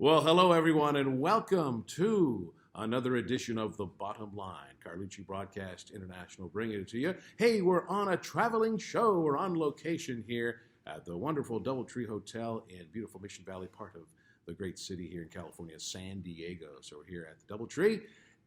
Well, hello everyone, and welcome to another edition of The Bottom Line. Carlucci Broadcast International bringing it to you. Hey, we're on a traveling show. We're on location here at the wonderful DoubleTree Hotel in beautiful Mission Valley, part of the great city here in California, San Diego. So we're here at the DoubleTree,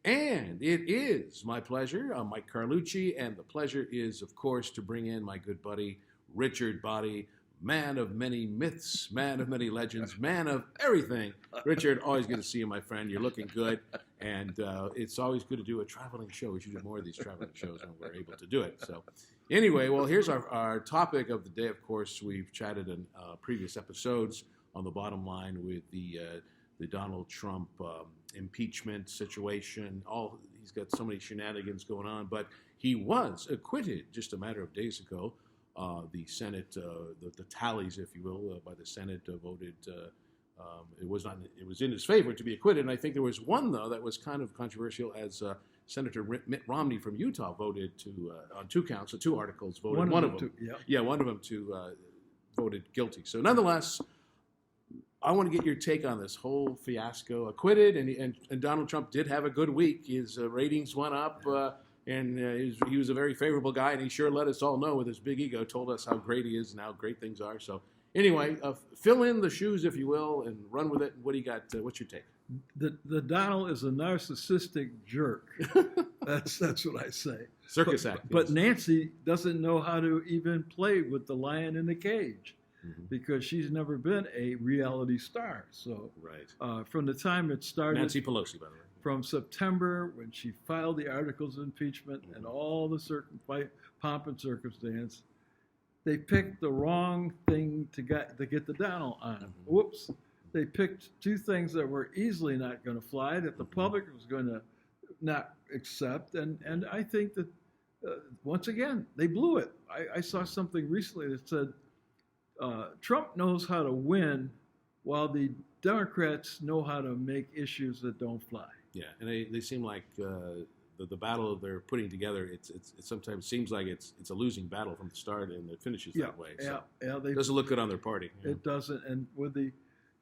and it is my pleasure. I'm Mike Carlucci, and the pleasure is, of course, to bring in my good buddy, Richard Boddie, man of many myths, man of many legends, man of everything. Richard, always good to see you, my friend. You're looking good, and it's always good to do a traveling show. We should do more of these traveling shows when we're able to do it. So anyway, well, here's our topic of the day. Of course, we've chatted in previous episodes on the bottom line with the Donald Trump impeachment situation. He's got so many shenanigans going on, but he was acquitted just a matter of days ago. The Senate, the tallies, if you will, by the Senate voted. It was in his favor to be acquitted, and I think there was one though that was kind of controversial, as Senator Mitt Romney from Utah voted to on two counts, so two articles voted. One of them, one of them voted guilty. So nonetheless, I want to get your take on this whole fiasco. Acquitted, and Donald Trump did have a good week. His ratings went up. And he was a very favorable guy, and he sure let us all know with his big ego, told us how great he is and how great things are. So anyway, fill in the shoes, if you will, and run with it. What do you got? What's your take? The Donald is a narcissistic jerk. That's what I say. Circus act. But Nancy doesn't know how to even play with the lion in the cage, because she's never been a reality star. So right. From the time it started, Nancy Pelosi, by the way. From September, when she filed the articles of impeachment and all the pomp and circumstance, they picked the wrong thing to get the Donald on. Whoops. They picked two things that were easily not going to fly, that the public was going to not accept. And I think that, once again, they blew it. I saw something recently that said Trump knows how to win while the Democrats know how to make issues that don't fly. Yeah, and they seem like the battle they're putting together. It sometimes seems like it's a losing battle from the start, and it finishes that way. So it doesn't look good on their party. It doesn't. And with the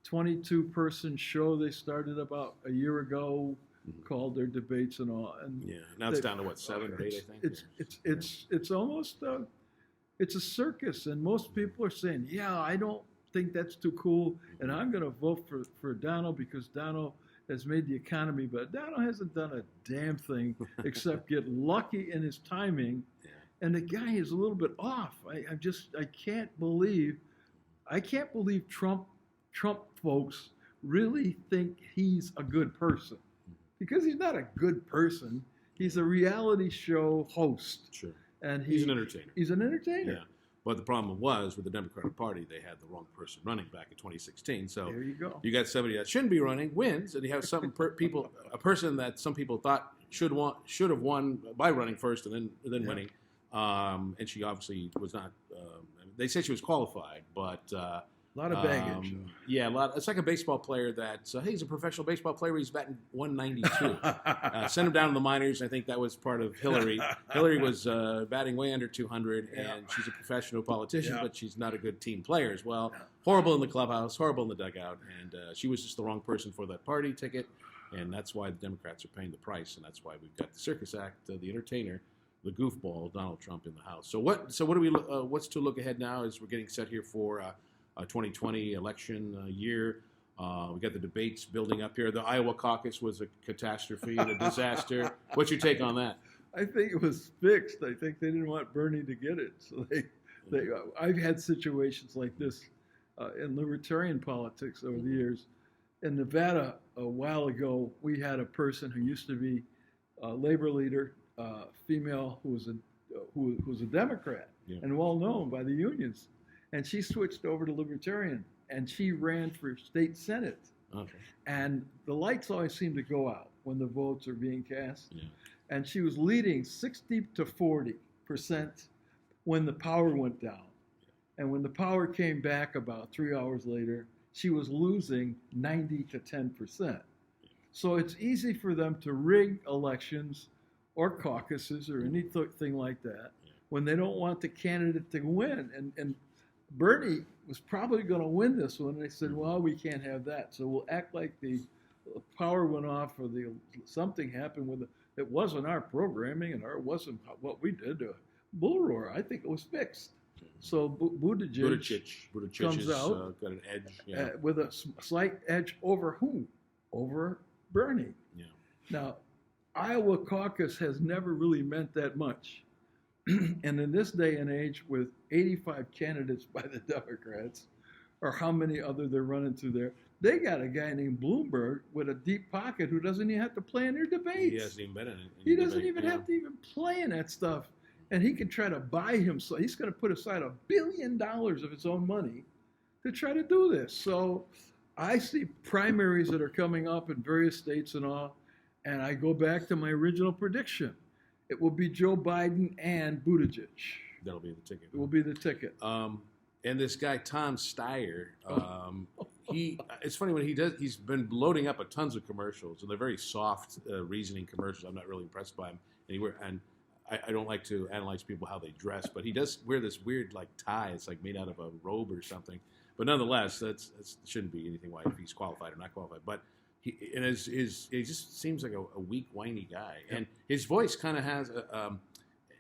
22-person show they started about a year ago, called their debates and all, and now it's down to what, 7 or 8, I think. It's almost it's a circus, and most people are saying, I don't think that's too cool, and I'm going to vote for Donald because Donald has made the economy, but Donald hasn't done a damn thing except get lucky in his timing. And the guy is a little bit off. I can't believe Trump folks really think he's a good person, because he's not a good person. He's a reality show host. Sure. And he's an entertainer. He's an entertainer. Yeah. But the problem was with the Democratic Party, they had the wrong person running back in 2016. So there you go. You got somebody that shouldn't be running, wins, and you have some a person that some people thought should have won by running first and then winning. And she obviously was not. They said she was qualified, but a lot of baggage. It's like a baseball player that he's a professional baseball player. He's batting 192. Sent him down to the minors. I think that was part of Hillary. Hillary was batting way under 200, and she's a professional politician, but she's not a good team player as well. Horrible in the clubhouse, horrible in the dugout, and she was just the wrong person for that party ticket, and that's why the Democrats are paying the price, and that's why we've got the circus act, the entertainer, the goofball, Donald Trump in the House. So what's to look ahead now as we're getting set here for 2020 election year. We got the debates building up here. The Iowa caucus was a catastrophe and a disaster. What's your take on that? I think it was fixed. I think they didn't want Bernie to get it. So I've had situations like this in libertarian politics over the years. In Nevada, a while ago, we had a person who used to be a labor leader, female, who was a Democrat and well known by the unions. And she switched over to Libertarian, and she ran for state senate. Okay. And the lights always seem to go out when the votes are being cast. Yeah. And she was leading 60 to 40% when the power went down. And when the power came back about 3 hours later, she was losing 90 to 10%. So it's easy for them to rig elections or caucuses or anything like that when they don't want the candidate to win. Bernie was probably going to win this one. And they said, well, we can't have that. So we'll act like the power went off or something happened with it. It wasn't our programming and it wasn't what we did. Bull roar, I think it was fixed. So Buttigieg comes out got an edge with a slight edge over who? Over Bernie. Yeah. Now, Iowa caucus has never really meant that much. And in this day and age, with 85 candidates by the Democrats, or how many other they're running through there, they got a guy named Bloomberg with a deep pocket who doesn't even have to play in their debates. He hasn't even been in it. He doesn't even have to even play in that stuff. And he can try to buy himself. He's going to put aside $1 billion of his own money to try to do this. So I see primaries that are coming up in various states and all, and I go back to my original prediction. It will be Joe Biden and Buttigieg. That'll be the ticket. It will be the ticket. And this guy, Tom Steyer, it's funny when he's been loading up tons of commercials, and they're very soft reasoning commercials. I'm not really impressed by him. And I don't like to analyze people how they dress, but he does wear this weird like tie. It's like made out of a robe or something. But nonetheless, that shouldn't be anything why if he's qualified or not qualified. But he just seems like a weak, whiny guy. Yep. And his voice kind of has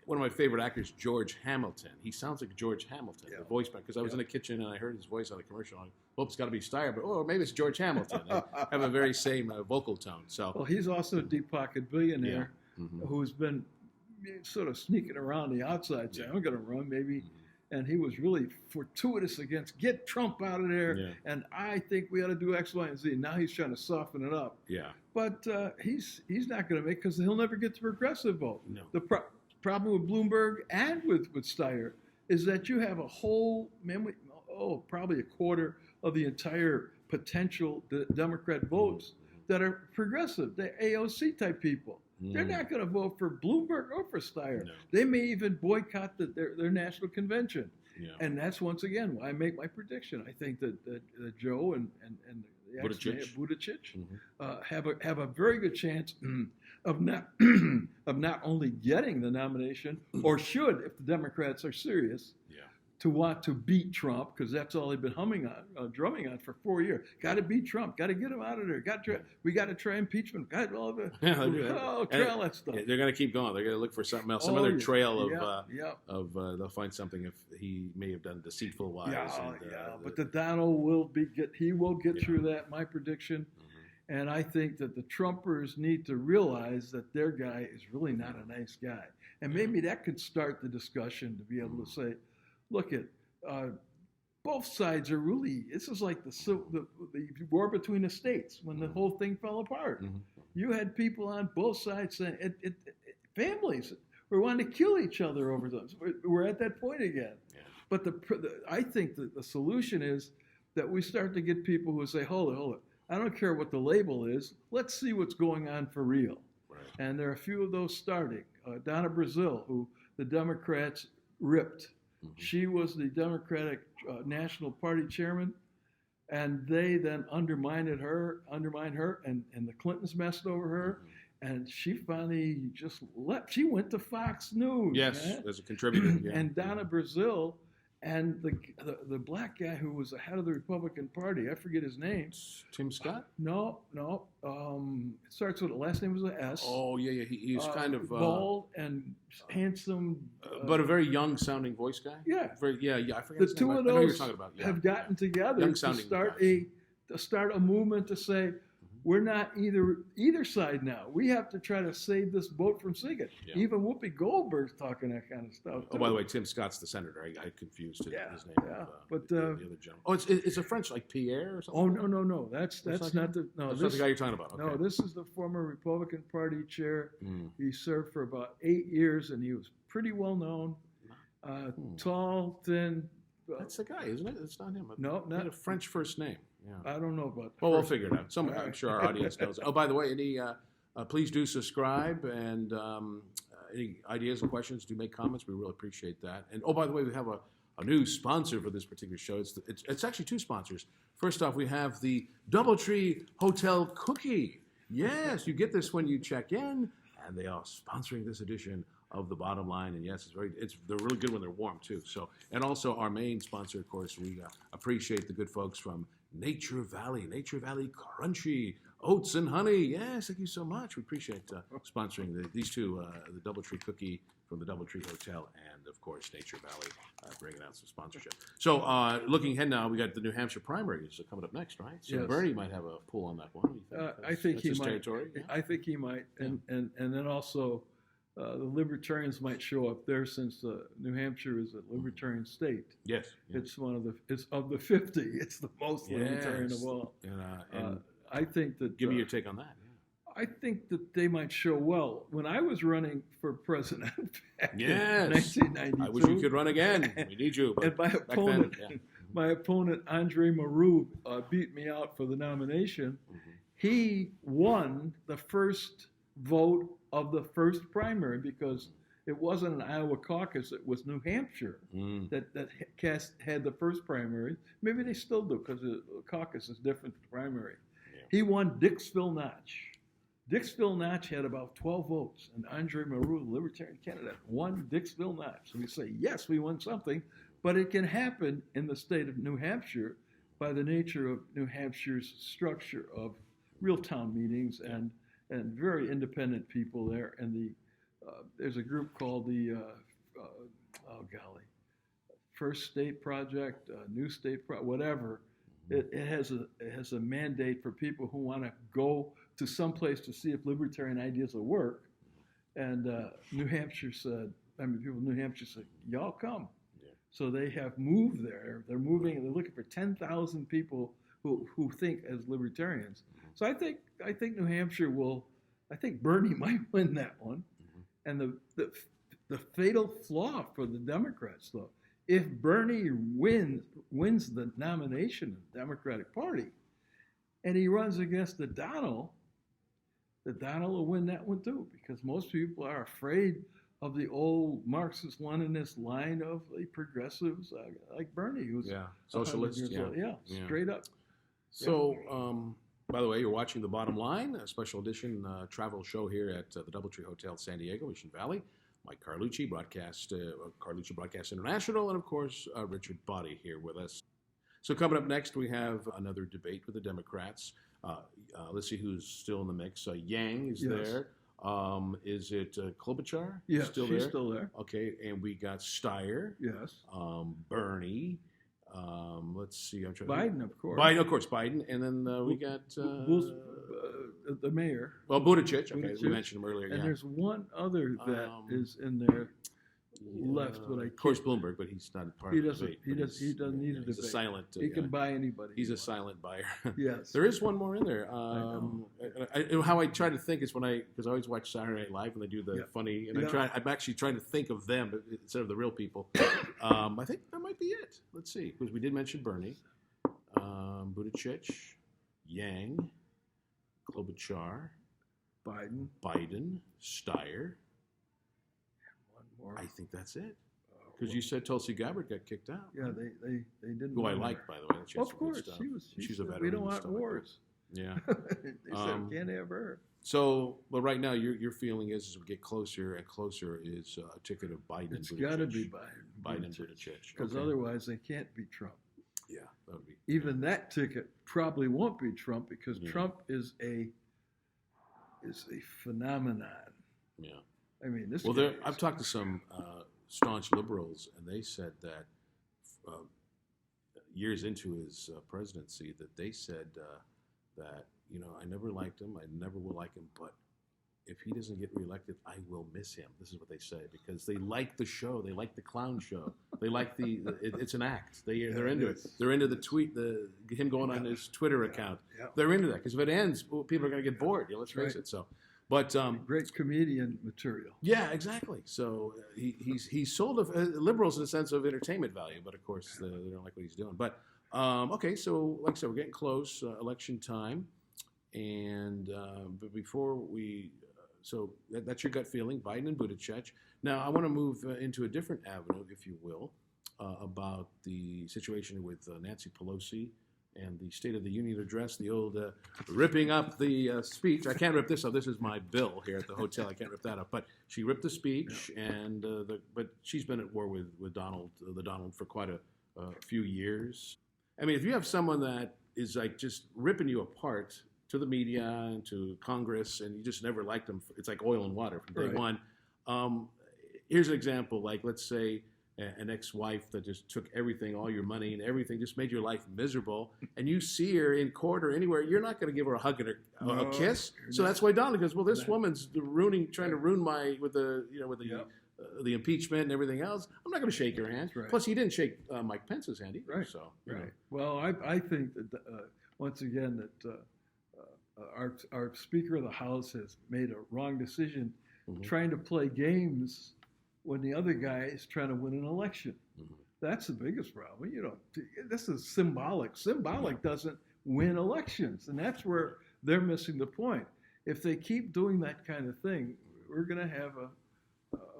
one of my favorite actors, George Hamilton. He sounds like George Hamilton, the voice, because I was in the kitchen and I heard his voice on the commercial. I hope it's got to be Steyer, but maybe it's George Hamilton. They have a very same vocal tone. So, well, he's also a deep-pocket billionaire who's been sort of sneaking around the outside saying, I'm going to run, maybe. And he was really fortuitous against get Trump out of there. Yeah. And I think we ought to do X, Y, and Z. Now he's trying to soften it up. Yeah. But he's not going to make, because he'll never get the progressive vote. No. The problem with Bloomberg and with Steyer is that you have a whole, probably a quarter of the entire potential Democrat votes that are progressive. They're AOC type people. They're not going to vote for Bloomberg or for Steyer. No. They may even boycott their national convention. Yeah. And that's, once again, why I make my prediction. I think that Joe and the Buttigieg have a very good chance of not only getting the nomination, or should, if the Democrats are serious, to want to beat Trump, because that's all they've been drumming on for 4 years. Got to beat Trump. Got to get him out of there. We got to try impeachment. Got all of it. Try all that stuff. They're going to keep going. They're going to look for something else, some other trail of they'll find something if he may have done deceitful wise. But the Donald will get through that. My prediction. And I think that the Trumpers need to realize that their guy is really not a nice guy. And maybe that could start the discussion to be able to say, look at both sides are really. This is like the war between the states when the whole thing fell apart. You had people on both sides saying families were wanting to kill each other over those. We're at that point again. Yeah. But I think that the solution is that we start to get people who say, hold it. I don't care what the label is. Let's see what's going on for real. Right. And there are a few of those starting. Donna Brazile, who the Democrats ripped. She was the Democratic National Party chairman, and they then undermined her, and the Clintons messed over her, and she finally just left. She went to Fox News. Yes, as a contributor. Yeah. And Donna Brazile and the black guy who was the head of the Republican Party, I forget his name. Tim Scott? No. It starts with, the last name was an S. Oh, yeah. He was kind of bald and handsome. But a very young-sounding voice guy? Yeah. I forget the his two name. of those have gotten together to start a movement to say, we're not either side now. We have to try to save this boat from sinking. Yeah. Even Whoopi Goldberg's talking that kind of stuff. Oh, by the way, Tim Scott's the senator. I confused his name. Yeah. But the other gentleman. Oh, it's a French, like Pierre or something? Oh, no. That's not the... No, that's not the guy you're talking about. Okay. No, this is the former Republican Party chair. He served for about 8 years, and he was pretty well known. Tall, thin... That's the guy, isn't it? It's not him. No, not. He had a French first name. Yeah. I don't know about that. Well, we'll figure it out. I'm sure our audience knows. Oh, by the way, please do subscribe, and any ideas and questions, do make comments. We really appreciate that. And, by the way, we have a new sponsor for this particular show. It's actually two sponsors. First off, we have the DoubleTree Hotel Cookie. Yes, you get this when you check in, and they are sponsoring this edition of the Bottom Line. And yes, they're really good when they're warm too. So, and also our main sponsor, of course, we appreciate the good folks from Nature Valley Crunchy Oats and Honey. Yes, thank you so much. We appreciate sponsoring these two, the DoubleTree Cookie from the DoubleTree Hotel, and of course Nature Valley bringing out some sponsorship. So looking ahead now, we got the New Hampshire primaries coming up next, right? So yes. Bernie might have a pull on that one. I think he might. Territory? Yeah. I think he might, and then also the Libertarians might show up there since New Hampshire is a Libertarian state. Yes, it's it's of the 50. It's the most Libertarian of all. And I think that. Give me your take on that. I think that they might show well. When I was running for president back in 1992, I wish you could run again. We need you. And my opponent, Andre Maru, beat me out for the nomination. Mm-hmm. He won the first vote of the first primary because it wasn't an Iowa caucus. It was New Hampshire that had the first primary. Maybe they still do because the caucus is different than the primary. Yeah. He won Dixville Notch. Dixville Notch had about 12 votes, and Andre Maru, the Libertarian candidate, won Dixville Notch. And we say, yes, we won something, but it can happen in the state of New Hampshire by the nature of New Hampshire's structure of real town meetings and very independent people there. And there's a group called the First State Project, New State Project, whatever. It has a mandate for people who want to go to some place to see if libertarian ideas will work. And New Hampshire said, people in New Hampshire said, y'all come. Yeah. So they have moved there. They're moving, and they're looking for 10,000 people who think as libertarians. Mm-hmm. So I think New Hampshire I think Bernie might win that one. Mm-hmm. And the fatal flaw for the Democrats, though, if Bernie wins the nomination of the Democratic Party, and he runs against the Donald will win that one too, because most people are afraid of the old Marxist-Leninist line of the progressives like Bernie, who's socialist, straight up. So, by the way, you're watching The Bottom Line, a special edition travel show here at the DoubleTree Hotel, San Diego, Mission Valley. Mike Carlucci, Carlucci Broadcast International, and of course, Richard Boddie here with us. So coming up next, we have another debate with the Democrats. Let's see who's still in the mix. Yang is there. Is it Klobuchar? Yes, still she's there? Still there. Okay, and we got Steyer. Yes. Bernie. Let's see. I'm trying Biden, of course. Biden, and then we got the mayor. Well, Buttigieg. Okay, we mentioned him earlier. And there's one other that is in there left, but of course Bloomberg, but he's not part of the debate. He doesn't need a debate. He's a silent. He can buy anybody. He's a silent buyer. Yes. There is one more in there. How I try to think is because I always watch Saturday Night Live when they do the funny, and I'm actually trying to think of them instead of the real people. I think that might be it. Let's see, because we did mention Bernie, Buttigieg, Yang, Klobuchar, Biden, Steyer. I think that's it. Because you said Tulsi Gabbard got kicked out. Yeah, they didn't. Who I like, by the way. Of course, she's a veteran. We don't want wars. Yeah. They said can't have her. So, but right now, your feeling is as we get closer and closer is a ticket of Biden. It's got to be Biden and Buttigieg. Because otherwise they can't be Trump. Yeah, that would be. Even that ticket probably won't be Trump because Trump is a phenomenon. Yeah. I mean, this. Well, I've talked to some staunch liberals, and they said that years into his presidency, that they said that I never liked him, I never will like him, but if he doesn't get reelected, I will miss him. This is what they say because they like the show, they like the clown show, they like it's an act. They're into it. They're into the tweet, him going on his Twitter account. Yeah. They're into that because if it ends, people are going to get bored. Let's face it. So. But great comedian material. Yeah, exactly. So he's sold liberals in the sense of entertainment value, but of course they don't like what he's doing. But okay, so like I said, we're getting close, election time, and but before we, so that's your gut feeling, Biden and Buttigieg. Now I want to move into a different avenue, if you will, about the situation with Nancy Pelosi and the State of the Union address, the old ripping up the speech. I can't rip this up. This is my bill here at the hotel. I can't rip that up. But she ripped the speech, and but she's been at war with Donald for quite a few years. I mean, if you have someone that is like just ripping you apart to the media and to Congress, and you just never liked them, it's like oil and water from day one. Here's an example. Like, let's say an ex-wife that just took everything, all your money and everything, just made your life miserable, and you see her in court or anywhere, you're not going to give her a hug and a kiss. So that's why Donald goes, well, this woman's trying to ruin with the impeachment and everything else. I'm not going to shake your hand. Right. Plus, he didn't shake Mike Pence's hand either. Right. So, right. Well, I think that once again that our Speaker of the House has made a wrong decision trying to play games when the other guy is trying to win an election. That's the biggest problem. This is symbolic. Symbolic doesn't win elections, and that's where they're missing the point. If they keep doing that kind of thing, we're going to have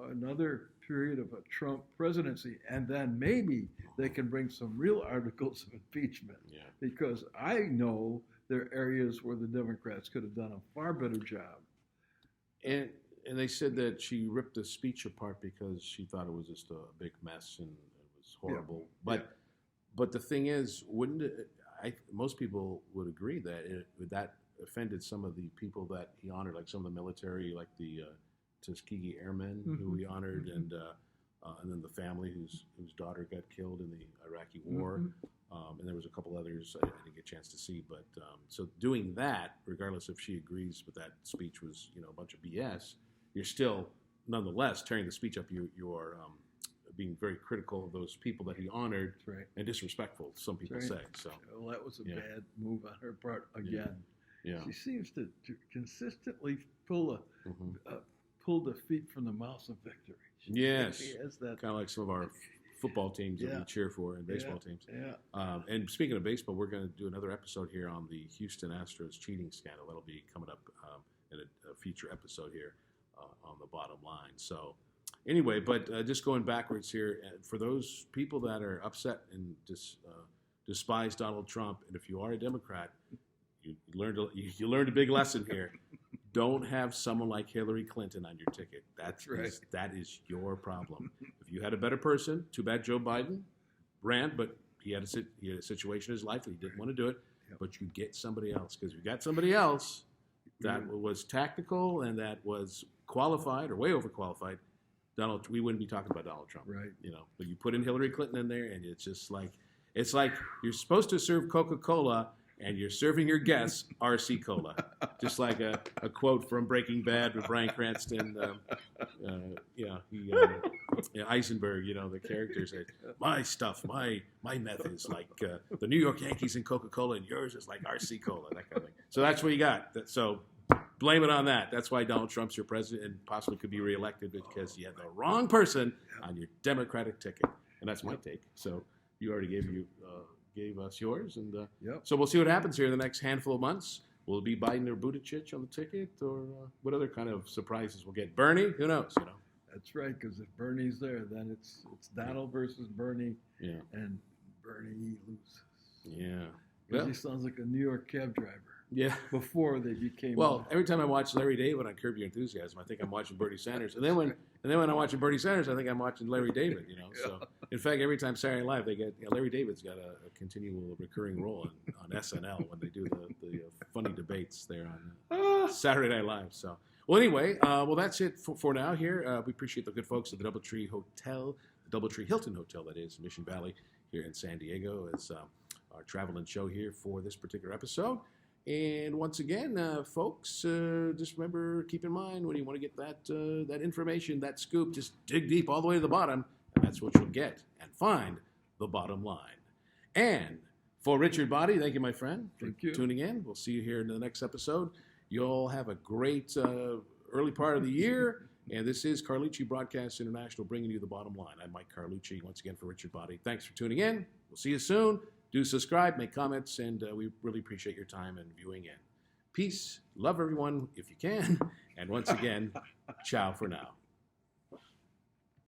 another period of a Trump presidency, and then maybe they can bring some real articles of impeachment. Yeah. Because I know there are areas where the Democrats could have done a far better job. And they said that she ripped the speech apart because she thought it was just a big mess and it was horrible. Yeah. But the thing is, most people would agree that that offended some of the people that he honored, like some of the military, like the Tuskegee Airmen who he honored, and then the family whose daughter got killed in the Iraqi War. And there was a couple others I didn't get a chance to see. But so doing that, regardless if she agrees with that speech was a bunch of BS, you're still nonetheless tearing the speech up. You're being very critical of those people that he honored, and disrespectful, some people say. So well, that was a bad move on her part again. Yeah. She seems to consistently pull defeat from the mouth of victory. She has that, kind of like some of our football teams that we cheer for, and baseball teams. Yeah. And speaking of baseball, we're going to do another episode here on the Houston Astros cheating scandal. That'll be coming up in a future episode here on the bottom line. So anyway, but just going backwards here, for those people that are upset and despise Donald Trump, and if you are a Democrat, you learned a big lesson here. Don't have someone like Hillary Clinton on your ticket. That is your problem. If you had a better person, too bad Joe Biden ran, but he had a situation in his life that he didn't want to do it. But you get somebody else, because if you got somebody else that was tactical and that was qualified or way overqualified, we wouldn't be talking about Donald Trump. Right. But you put in Hillary Clinton in there, and it's just like you're supposed to serve Coca-Cola, and you're serving your guests RC Cola. Just like a quote from Breaking Bad with Bryan Cranston. Eisenberg, the character said, my stuff, my meth is like the New York Yankees and Coca-Cola, and yours is like RC Cola, that kind of thing. So that's what you got. So blame it on that. That's why Donald Trump's your president and possibly could be reelected, because you had the wrong person on your Democratic ticket. And that's my take. So you already gave us yours, and so we'll see what happens here in the next handful of months. Will it be Biden or Buttigieg on the ticket, or what other kind of surprises we'll get? Bernie? Who knows? That's right, because if Bernie's there, then it's Donald versus Bernie, and Bernie loses. Yeah, because he sounds like a New York cab driver. Yeah. Before they became. Well, every time I watch Larry David on Curb Your Enthusiasm, I think I'm watching Bernie Sanders, and then when I'm watching Bernie Sanders, I think I'm watching Larry David. So in fact, every time Saturday Night Live, they get Larry David's got a continual recurring role on SNL when they do the funny debates there on Saturday Night Live. So well, anyway, that's it for now. Here, we appreciate the good folks at the DoubleTree Hotel, the DoubleTree Hilton Hotel, that is Mission Valley here in San Diego, as our traveling show here for this particular episode. And once again, folks, just remember, keep in mind, when you want to get that information, that scoop, just dig deep all the way to the bottom, and that's what you'll get, and find the bottom line. And for Richard Boddie, thank you, my friend, for tuning in. We'll see you here in the next episode. You'll have a great early part of the year. And this is Carlucci Broadcast International, bringing you the bottom line. I'm Mike Carlucci, once again for Richard Boddie. Thanks for tuning in. We'll see you soon. Do subscribe, make comments, and we really appreciate your time and viewing in. Peace, love everyone if you can, and once again, ciao for now.